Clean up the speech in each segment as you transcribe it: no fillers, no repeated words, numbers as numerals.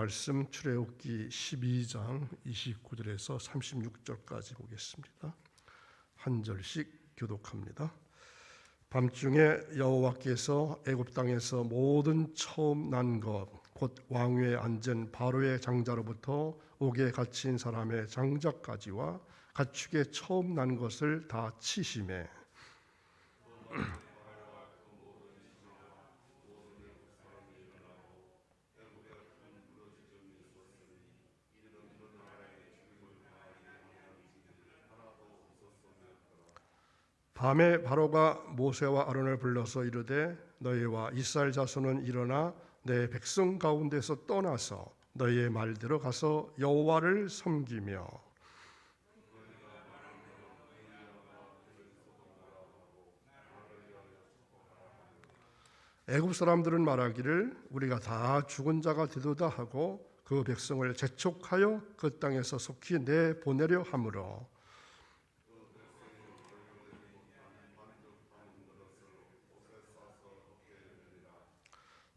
말씀 출애굽기 12장 29절에서 36절까지 보겠습니다. 한 절씩 교독합니다. 밤중에 여호와께서 애굽 땅에서 모든 처음 난 것 곧 왕위에 앉은 바로의 장자로부터 옥에 갇힌 사람의 장자까지와 가축의 처음 난 것을 다 치시매 밤에 바로가 모세와 아론을 불러서 이르되 너희와 이스라엘 자손은 일어나 내 백성 가운데서 떠나서 너희의 말대로 가서 여호와를 섬기며 애굽 사람들은 말하기를 우리가 다 죽은 자가 되도다 하고 그 백성을 재촉하여 그 땅에서 속히 내보내려 하므로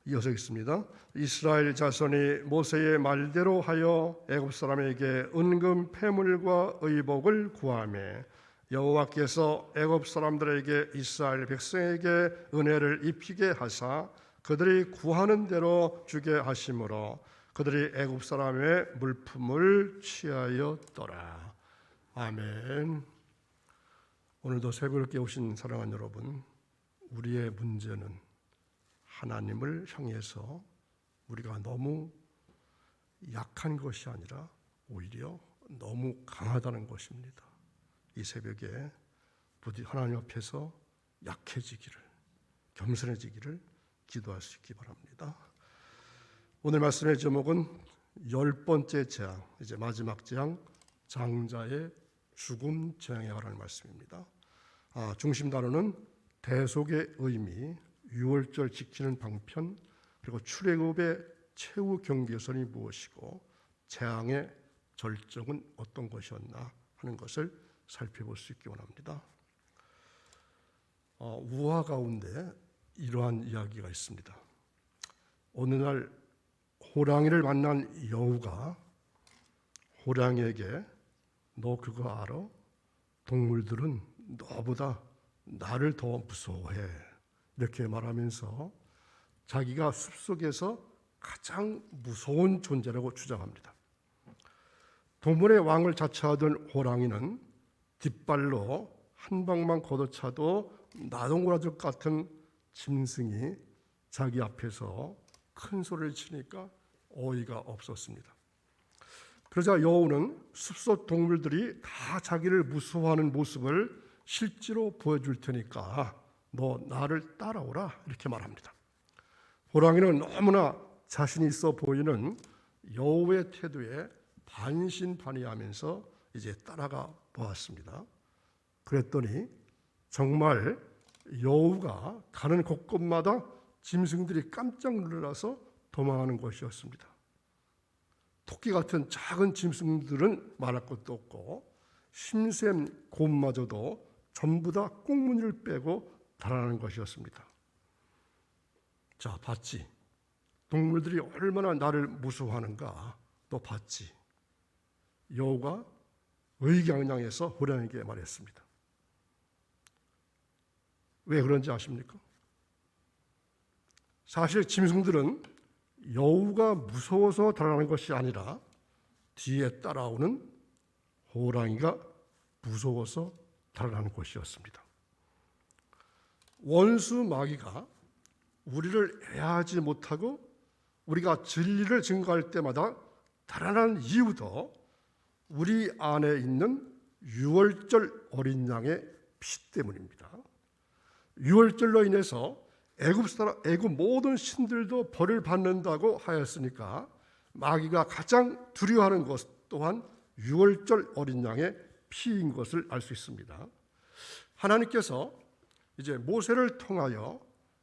이어서 있습니다. 이스라엘 자손이 모세의 말대로 하여 애굽 사람에게 은금 패물과 의복을 구하매 여호와께서 애굽 사람들에게 이스라엘 백성에게 은혜를 입히게 하사 그들이 구하는 대로 주게 하심으로 그들이 애굽 사람의 물품을 취하였더라. 아멘. 오늘도 새벽에 오신 사랑하는 여러분, 우리의 문제는 하나님을 향해서 우리가 너무 약한 것이 아니라 오히려 너무 강하다는 것입니다. 이 새벽에 부디 하나님 앞에서 약해지기를, 겸손해지기를 기도할 수 있기 바랍니다. 오늘 말씀의 제목은 10번째 재앙, 이제 마지막 재앙, 장자의 죽음 재앙에 관한 말씀입니다. 중심 단어는 대속의 의미, 유월절 지키는 방편, 그리고 출애굽의 최후 경계선이 무엇이고 재앙의 절정은 어떤 것이었나 하는 것을 살펴볼 수 있기 원합니다. 우화 가운데 이러한 이야기가 있습니다. 어느 날 호랑이를 만난 여우가 호랑이에게 너 그거 알아? 동물들은 너보다 나를 더 무서워해. 이렇게 말하면서 자기가 숲속에서 가장 무서운 존재라고 주장합니다. 동물의 왕을 자처하던 호랑이는 뒷발로 한 방만 걷어차도 나동거라죽 같은 짐승이 자기 앞에서 큰 소리를 치니까 어이가 없었습니다. 그러자 여우는 숲속 동물들이 다 자기를 무서워하는 모습을 실제로 보여줄 테니까 너 나를 따라오라 이렇게 말합니다. 호랑이는 너무나 자신 있어 보이는 여우의 태도에 반신반의하면서 이제 따라가 보았습니다. 그랬더니 정말 여우가 가는 곳곳마다 짐승들이 깜짝 놀라서 도망하는 것이었습니다. 토끼 같은 작은 짐승들은 말할 것도 없고 심샘 곰마저도 전부 다 꽁무니를 빼고 달아나는 것이었습니다. 자, 봤지? 동물들이 얼마나 나를 무서워하는가 너 봤지? 여우가 의기양양해서 호랑이에게 말했습니다. 왜 그런지 아십니까? 사실 짐승들은 여우가 무서워서 달아나는 것이 아니라 뒤에 따라오는 호랑이가 무서워서 달아나는 것이었습니다. 원수 마귀가 우리를 애하지 못하고 우리가 진리를 증거할 때마다 달아나는 이유도 우리 안에 있는 유월절 어린 양의 피 때문입니다. 유월절로 인해서 애굽 모든 신들도 벌을 받는다고 하였으니까 마귀가 가장 두려워하는 것 또한 유월절 어린 양의 피인 것을 알 수 있습니다. 하나님께서 이제 모세를 통하여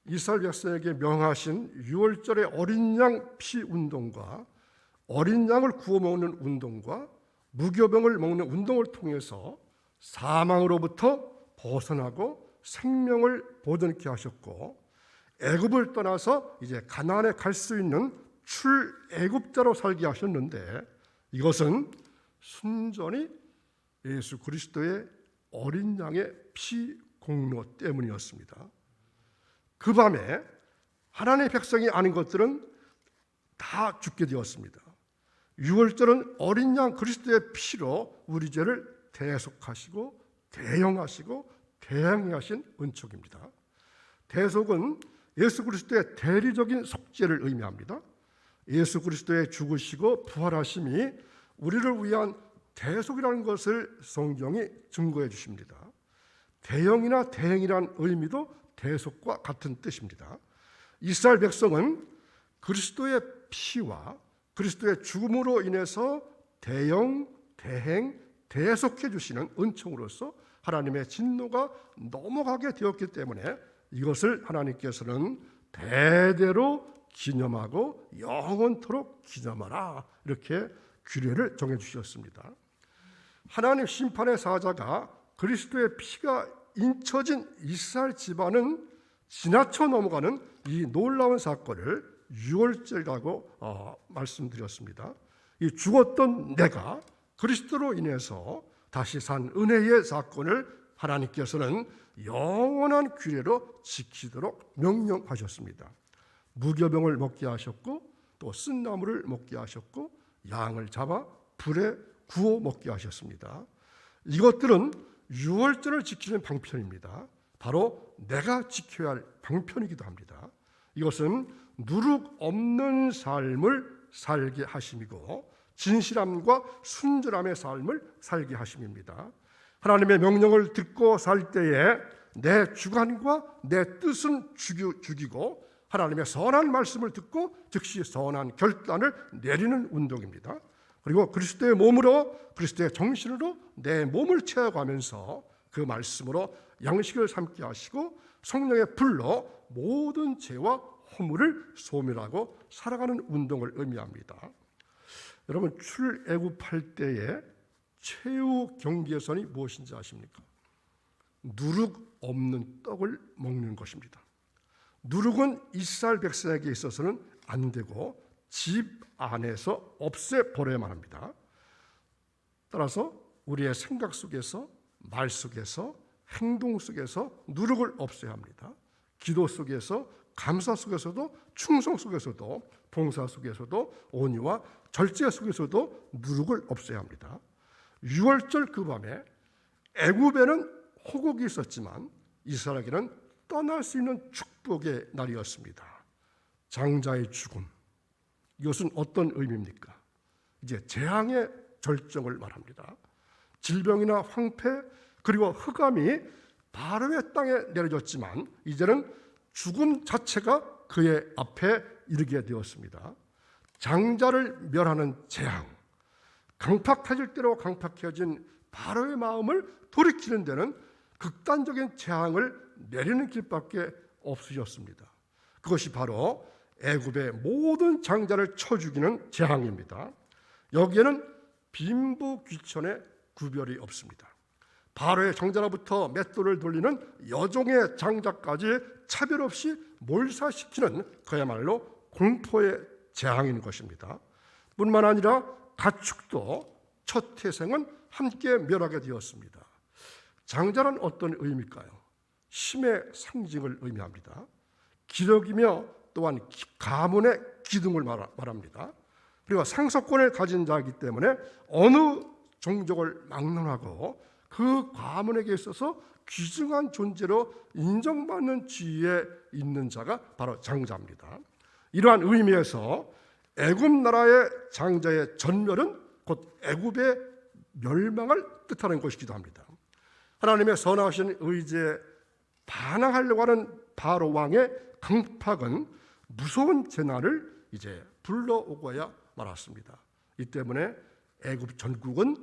이스라엘 백성에게 명하신 유월절의 어린 양 피 운동과 어린 양을 구워 먹는 운동과 무교병을 먹는 운동을 통해서 사망으로부터 벗어나고 생명을 보존케 하셨고 애굽을 떠나서 이제 가나안에 갈 수 있는 출애굽자로 살게 하셨는데 이것은 순전히 예수 그리스도의 어린 양의 피 공로 때문이었습니다. 그 밤에 하나님의 백성이 아닌 것들은 다 죽게 되었습니다. 유월절은 어린 양 그리스도의 피로 우리 죄를 대속하시고 대형하시고 대행하신 은총입니다. 대속은 예수 그리스도의 대리적인 속죄를 의미합니다. 예수 그리스도의 죽으시고 부활하심이 우리를 위한 대속이라는 것을 성경이 증거해 주십니다. 대형이나 대행이라는 의미도 대속과 같은 뜻입니다. 이스라엘 백성은 그리스도의 피와 그리스도의 죽음으로 인해서 대형, 대행, 대속해 주시는 은총으로서 하나님의 진노가 넘어가게 되었기 때문에 이것을 하나님께서는 대대로 기념하고 영원토록 기념하라 이렇게 규례를 정해 주셨습니다. 하나님 심판의 사자가 그리스도의 피가 인쳐진 이스라엘 집안은 지나쳐 넘어가는 이 놀라운 사건을 유월절이라고 말씀드렸습니다. 이 죽었던 내가 그리스도로 인해서 다시 산 은혜의 사건을 하나님께서는 영원한 규례로 지키도록 명령하셨습니다. 무교병을 먹게 하셨고 또 쓴나물을 먹게 하셨고 양을 잡아 불에 구워 먹게 하셨습니다. 이것들은 유월절을 지키는 방편입니다. 바로 내가 지켜야 할 방편이기도 합니다. 이것은 누룩 없는 삶을 살게 하심이고 진실함과 순전함의 삶을 살게 하심입니다. 하나님의 명령을 듣고 살 때에 내 주관과 내 뜻은 죽이고 하나님의 선한 말씀을 듣고 즉시 선한 결단을 내리는 운동입니다. 그리고 그리스도의 몸으로 그리스도의 정신으로 내 몸을 채워가면서 그 말씀으로 양식을 삼게 하시고 성령의 불로 모든 죄와 허물을 소멸하고 살아가는 운동을 의미합니다. 여러분 출애굽할 때의 최후 경계선이 무엇인지 아십니까? 누룩 없는 떡을 먹는 것입니다. 누룩은 이스라엘 백성에게 있어서는 안 되고 집 안에서 없애버려야만 합니다. 따라서 우리의 생각 속에서 말 속에서 행동 속에서 누룩을 없애야 합니다. 기도 속에서 감사 속에서도 충성 속에서도 봉사 속에서도 온유와 절제 속에서도 누룩을 없애야 합니다. 유월절 그 밤에 애굽에는 호국이 있었지만 이스라엘에게는 떠날 수 있는 축복의 날이었습니다. 장자의 죽음. 이것은 어떤 의미입니까? 이제 재앙의 절정을 말합니다. 질병이나 황폐 그리고 흑암이 바로의 땅에 내려졌지만 이제는 죽음 자체가 그의 앞에 이르게 되었습니다. 장자를 멸하는 재앙, 강팍해질 대로 강팍해진 바로의 마음을 돌이키는 데는 극단적인 재앙을 내리는 길밖에 없으셨습니다. 그것이 바로 애굽의 모든 장자를 쳐 죽이는 재앙입니다. 여기에는 빈부귀천의 구별이 없습니다. 바로의 장자로부터 맷돌을 돌리는 여종의 장자까지 차별 없이 몰살시키는 그야말로 공포의 재앙인 것입니다. 뿐만 아니라 가축도 첫 태생은 함께 멸하게 되었습니다. 장자는 어떤 의미일까요? 힘의 상징을 의미합니다. 기력이며 또한 가문의 기둥을 말합니다. 그리고 상속권을 가진 자이기 때문에 어느 종족을 막론하고 그 가문에게 있어서 귀중한 존재로 인정받는 지위에 있는 자가 바로 장자입니다. 이러한 의미에서 애굽 나라의 장자의 전멸은 곧 애굽의 멸망을 뜻하는 것이기도 합니다. 하나님의 선하신 의지에 반항하려고 하는 바로 왕의 강팍은 무서운 재난을 이제 불러오고야 말았습니다. 이 때문에 애굽 전국은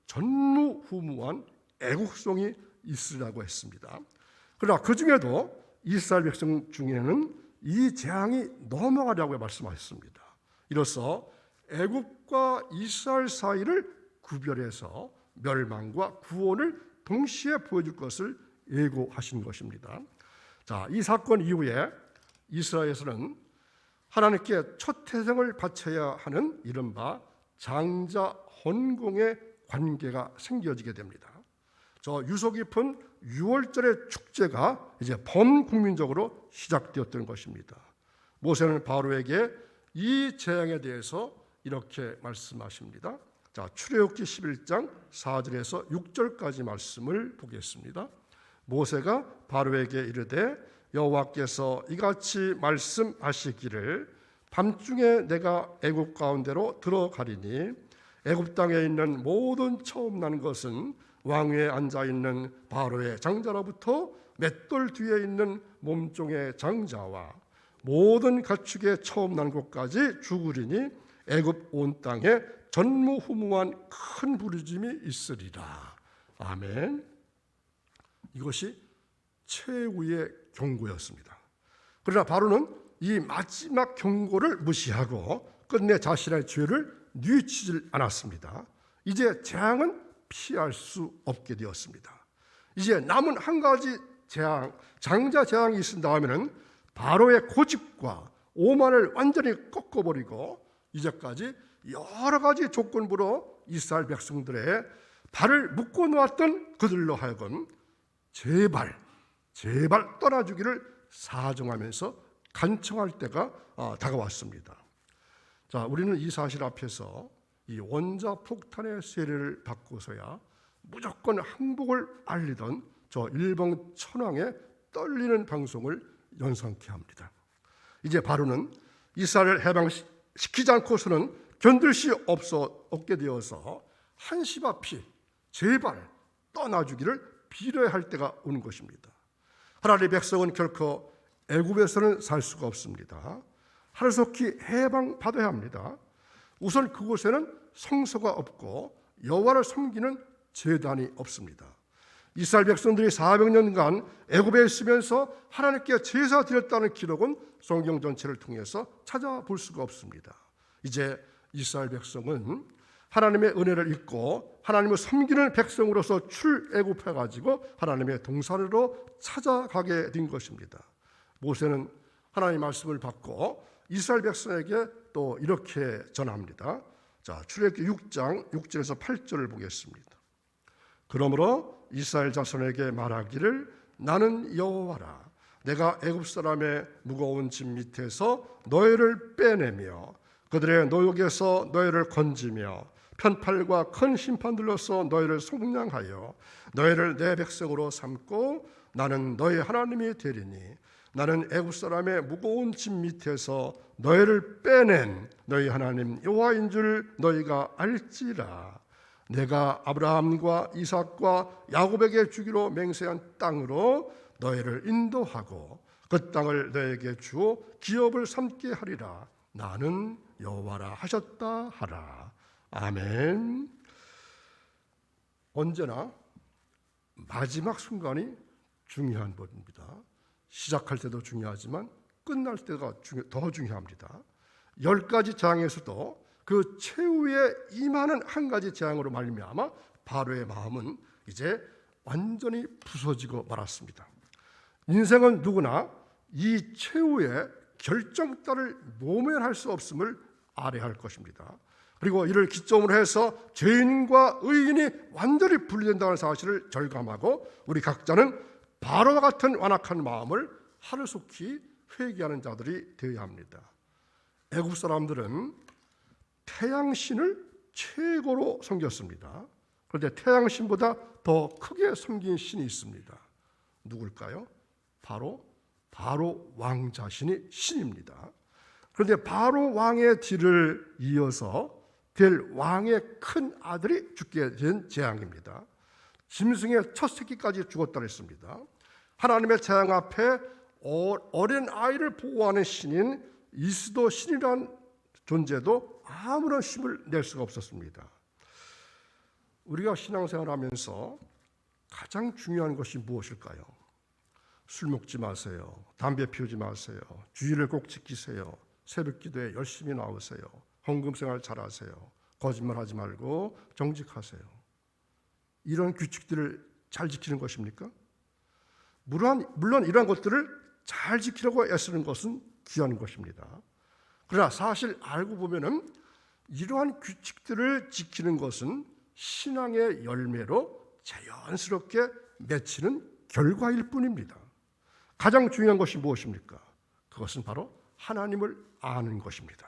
전무후무한 애국성이 있으라고 했습니다. 그러나 그 중에도 이스라엘 백성 중에는 이 재앙이 넘어가려고 말씀하셨습니다. 이로써 애굽과 이스라엘 사이를 구별해서 멸망과 구원을 동시에 보여줄 것을 예고하신 것입니다. 자, 이 사건 이후에 이스라엘에서는 하나님께 첫 태생을 바쳐야 하는 이른바 장자 헌공의 관계가 생겨지게 됩니다. 저 유서 깊은 6월절의 축제가 이제 범국민적으로 시작되었던 것입니다. 모세는 바로에게 이 재앙에 대해서 이렇게 말씀하십니다. 자, 출애굽기 11장 4절에서 6절까지 말씀을 보겠습니다. 모세가 바로에게 이르되 여호와께서 이같이 말씀하시기를 밤중에 내가 애굽 가운데로 들어가리니 애굽 땅에 있는 모든 처음 난 것은 왕위에 앉아 있는 바로의 장자로부터 맷돌 뒤에 있는 몸종의 장자와 모든 가축의 처음 난 것까지 죽으리니 애굽 온 땅에 전무후무한 큰 부르짐이 있으리라. 아멘. 이것이 최후의 경고였습니다. 그러나 바로는 이 마지막 경고를 무시하고 끝내 자신의 죄를 뉘우치질 않았습니다. 이제 재앙은 피할 수 없게 되었습니다. 이제 남은 한 가지 재앙, 장자 재앙이 있은 다음에는 바로의 고집과 오만을 완전히 꺾어버리고 이제까지 여러 가지 조건부로 이스라엘 백성들의 발을 묶어놓았던 그들로 하여금 제발 떠나주기를 사정하면서 간청할 때가 다가왔습니다. 자, 우리는 이 사실 앞에서 이 원자 폭탄의 세례를 받고서야 무조건 항복을 알리던 저 일본 천황의 떨리는 방송을 연상케 합니다. 이제 바로는 이스라엘을 해방시키지 않고서는 견딜 수 없게 되어서 한시바피 제발 떠나주기를 빌어야 할 때가 오는 것입니다. 하나님의 백성은 결코 애굽에서는 살 수가 없습니다. 하루속히 해방받아야 합니다. 우선 그곳에는 성소가 없고 여호와를 섬기는 제단이 없습니다. 이스라엘 백성들이 400년간 애굽에 있으면서 하나님께 제사 드렸다는 기록은 성경 전체를 통해서 찾아볼 수가 없습니다. 이제 이스라엘 백성은 하나님의 은혜를 잊고 하나님을 섬기는 백성으로서 출애굽해가지고 하나님의 동산으로 찾아가게 된 것입니다. 모세는 하나님의 말씀을 받고 이스라엘 백성에게 또 이렇게 전합니다. 자, 출애굽기 6장 6절에서 8절을 보겠습니다. 그러므로 이스라엘 자손에게 말하기를 나는 여호와라. 내가 애굽 사람의 무거운 짐 밑에서 너희를 빼내며 그들의 노역에서 너희를 건지며 편팔과 큰 심판들로서 너희를 속량하여 너희를 내 백성으로 삼고 나는 너희 하나님이 되리니 나는 애굽 사람의 무거운 짐 밑에서 너희를 빼낸 너희 하나님 여호와인 줄 너희가 알지라. 내가 아브라함과 이삭과 야곱에게 주기로 맹세한 땅으로 너희를 인도하고 그 땅을 너희에게 주어 기업을 삼게 하리라. 나는 여호와라 하셨다 하라. 아멘. 언제나 마지막 순간이 중요한 법입니다. 시작할 때도 중요하지만 끝날 때가 더 중요합니다. 10가지 재앙에서도 그 최후에 임하는 한 가지 재앙으로 말미암아 바로의 마음은 이제 완전히 부서지고 말았습니다. 인생은 누구나 이 최후의 결정타를 모면할 수 없음을 알아야 할 것입니다. 그리고 이를 기점으로 해서 죄인과 의인이 완전히 분리된다는 사실을 절감하고 우리 각자는 바로와 같은 완악한 마음을 하루속히 회개하는 자들이 되어야 합니다. 애굽 사람들은 태양신을 최고로 섬겼습니다. 그런데 태양신보다 더 크게 섬긴 신이 있습니다. 누굴까요? 바로 왕 자신이 신입니다. 그런데 바로 왕의 뒤를 이어서 될 왕의 큰 아들이 죽게 된 재앙입니다. 짐승의 첫 새끼까지 죽었다 했습니다. 하나님의 재앙 앞에 어린 아이를 보호하는 신인 이스도 신이란 존재도 아무런 힘을 낼 수가 없었습니다. 우리가 신앙생활하면서 가장 중요한 것이 무엇일까요? 술 먹지 마세요. 담배 피우지 마세요. 주의를 꼭 지키세요. 새벽 기도에 열심히 나오세요. 헌금 생활 잘하세요. 거짓말하지 말고 정직하세요. 이런 규칙들을 잘 지키는 것입니까? 물론 이러한 것들을 잘 지키려고 애쓰는 것은 귀한 것입니다. 그러나 사실 알고 보면은 이러한 규칙들을 지키는 것은 신앙의 열매로 자연스럽게 맺히는 결과일 뿐입니다. 가장 중요한 것이 무엇입니까? 그것은 바로 하나님을 아는 것입니다.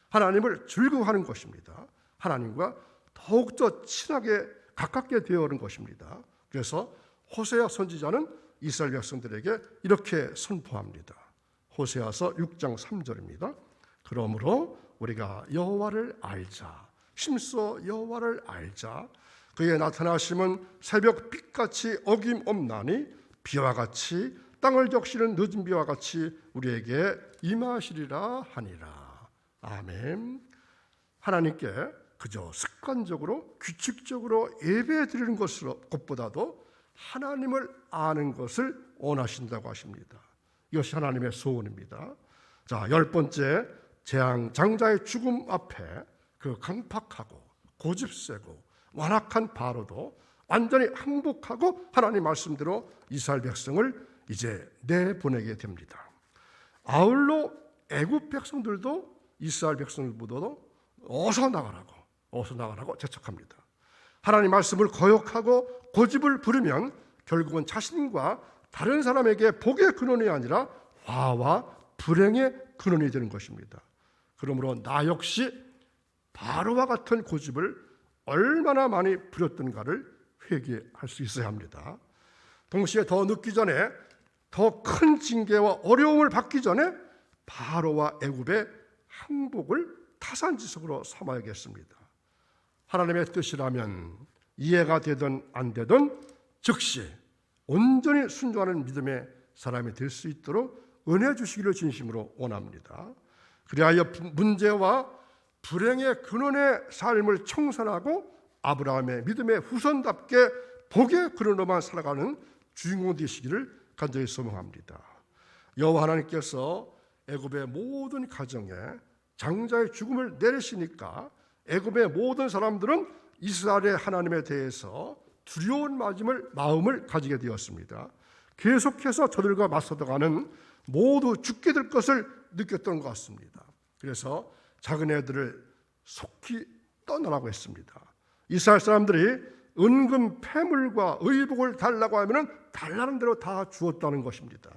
하나님을 즐거워하는 것입니다. 하나님과 더욱더 친하게 가깝게 되어오는 것입니다. 그래서 호세아 선지자는 이스라엘 백성들에게 이렇게 선포합니다. 호세아서 6장 3절입니다. 그러므로 우리가 여호와를 알자. 힘써 여호와를 알자. 그의 나타나심은 새벽 빛같이 어김없나니 비와 같이 땅을 적시는 늦은 비와 같이 우리에게 임하시리라 하니라. 아멘. 하나님께 그저 습관적으로 규칙적으로 예배 드리는 것보다도 하나님을 아는 것을 원하신다고 하십니다. 이것이 하나님의 소원입니다. 자, 10번째, 장자의 죽음 앞에 그 강팍하고 고집세고 완악한 바로도 완전히 항복하고 하나님 말씀대로 이스라엘 백성을 이제 내보내게 됩니다. 아울러 애굽 백성들도 이스라엘 백성들보다도 어서 나가라고 재촉합니다. 하나님 말씀을 거역하고 고집을 부리면 결국은 자신과 다른 사람에게 복의 근원이 아니라 화와 불행의 근원이 되는 것입니다. 그러므로 나 역시 바로와 같은 고집을 얼마나 많이 부렸던가를 회개할 수 있어야 합니다. 동시에 더 늦기 전에 더 큰 징계와 어려움을 받기 전에 바로와 애굽의 항복을 타산지석으로 삼아야겠습니다. 하나님의 뜻이라면 이해가 되든 안 되든 즉시 온전히 순종하는 믿음의 사람이 될 수 있도록 은혜 주시기를 진심으로 원합니다. 그리하여 문제와 불행의 근원의 삶을 청산하고 아브라함의 믿음의 후손답게 복의 근원으로만 살아가는 주인공 되시기를 간절히 소망합니다. 여호와 하나님께서 애굽의 모든 가정에 장자의 죽음을 내리시니까 애굽의 모든 사람들은 이스라엘의 하나님에 대해서 두려운 마음을 가지게 되었습니다. 계속해서 저들과 맞서가는 모두 죽게 될 것을 느꼈던 것 같습니다. 그래서 작은 애들을 속히 떠나라고 했습니다. 이스라엘 사람들이 은금 패물과 의복을 달라고 하면 달라는 대로 다 주었다는 것입니다.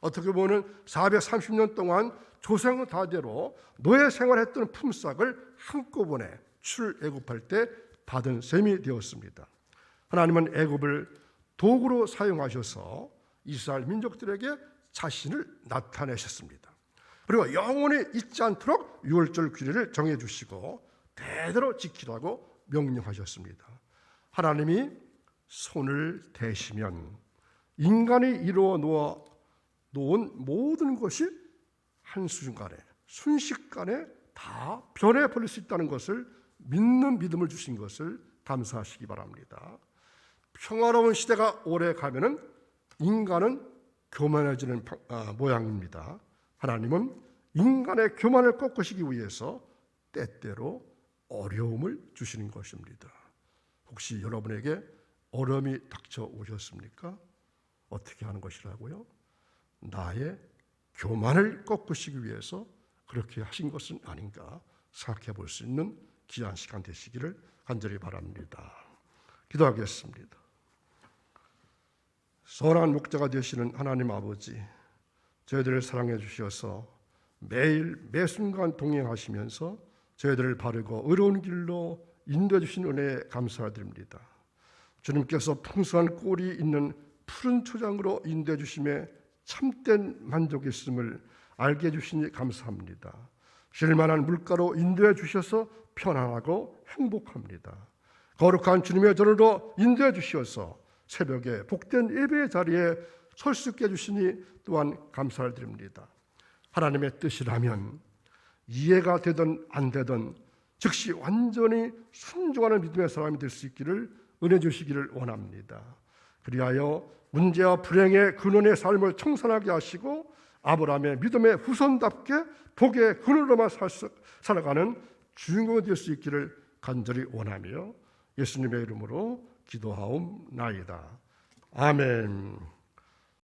어떻게 보면 430년 동안 조상다대로 노예 생활했던 품삯을 한꺼번에 출애굽할 때 받은 셈이 되었습니다. 하나님은 애굽을 도구로 사용하셔서 이스라엘 민족들에게 자신을 나타내셨습니다. 그리고 영원히 잊지 않도록 유월절 규례를 정해주시고 대대로 지키라고 명령하셨습니다. 하나님이 손을 대시면 인간이 이루어 놓은 모든 것이 한순간에 순식간에 다 변해버릴 수 있다는 것을 믿는 믿음을 주신 것을 감사하시기 바랍니다. 평화로운 시대가 오래 가면은 인간은 교만해지는 모양입니다. 하나님은 인간의 교만을 꺾으시기 위해서 때때로 어려움을 주시는 것입니다. 혹시 여러분에게 어려움이 닥쳐오셨습니까? 어떻게 하는 것이라고요? 나의 교만을 꺾으시기 위해서 그렇게 하신 것은 아닌가 생각해 볼 수 있는 귀한 시간 되시기를 간절히 바랍니다. 기도하겠습니다. 선한 목자가 되시는 하나님 아버지, 저희들을 사랑해 주셔서 매일 매순간 동행하시면서 저희들을 바르고 의로운 길로 인도해 주신 은혜에 감사드립니다. 주님께서 풍성한 꼴이 있는 푸른 초장으로 인도해 주심에 참된 만족이 있음을 알게 해주시니 감사합니다. 쉴만한 물가로 인도해 주셔서 편안하고 행복합니다. 거룩한 주님의 전으로 인도해 주셔서 새벽에 복된 예배의 자리에 설 수 있게 해주시니 또한 감사를 드립니다. 하나님의 뜻이라면 이해가 되든 안 되든 즉시 완전히 순종하는 믿음의 사람이 될 수 있기를 은혜 주시기를 원합니다. 그리하여 문제와 불행의 근원의 삶을 청산하게 하시고 아브라함의 믿음의 후손답게 복의 근원으로만 살아가는 주인공이 될 수 있기를 간절히 원하며 예수님의 이름으로 기도하옵나이다. 아멘.